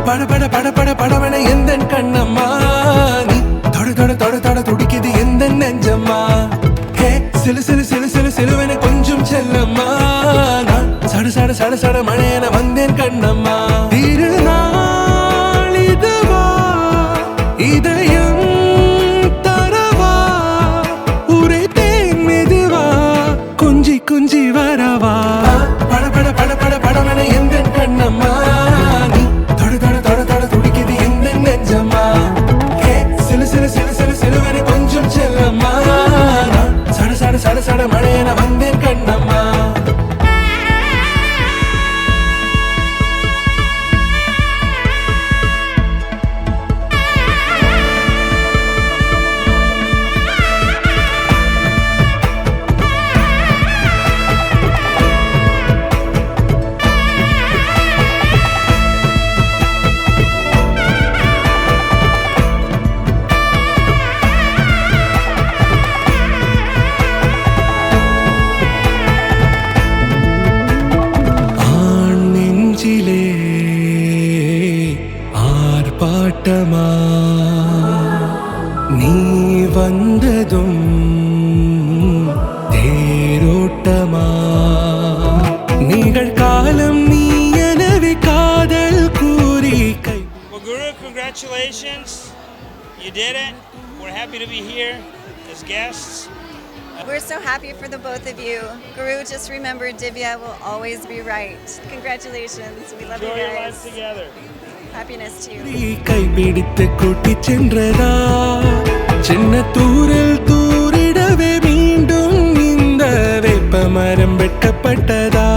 பட பட பட பட படவன எந்தன் கண்ணம்மா நீ தொட தொட தொட தொட துடிக்குது எந்த நெஞ்சம்மா ஹே சிலு சிலு சிலு சிலு சிலுவன கொஞ்சம் செல்லம்மா நான் சட சட சட சட மழையன வந்தேன் கண்ணம்மா திருநாள் இதுவா இதயம் தரவா உரைத்தேன் மெதுவா கொஞ்சி கொஞ்சி வரவா பட பட பட பட படவன எந்தன் கண்ணம்மா நீ தொட தொட தொட தொட துடிக்குது எந்த நெஞ்சம்மா ஹே சிலு சிலு சிலு சிலு சிலுவன கொஞ்சம் செல்லம்மா நான் சட சட சட சட மழையன வந்தேன் கண்ணம்மா ஆர்ப்பாட்டமா நீ வந்ததும் தேரோட்டமா நிகழ்காலம் நீ எனவே காதல் கூறி கை. Well, Guru, congratulations. You did it. We're happy to be here as guests. We're so happy for the both of you. Guru, just remember Divya will always be right. Congratulations. We love Enjoy you your guys. lives together. Happiness to you. கை பிடித்து கூட்டி சென்றதா சின்ன தூரல் தூரிடவே மீண்டும் இந்த வேப்ப மரம் வெட்டப்பட்டதா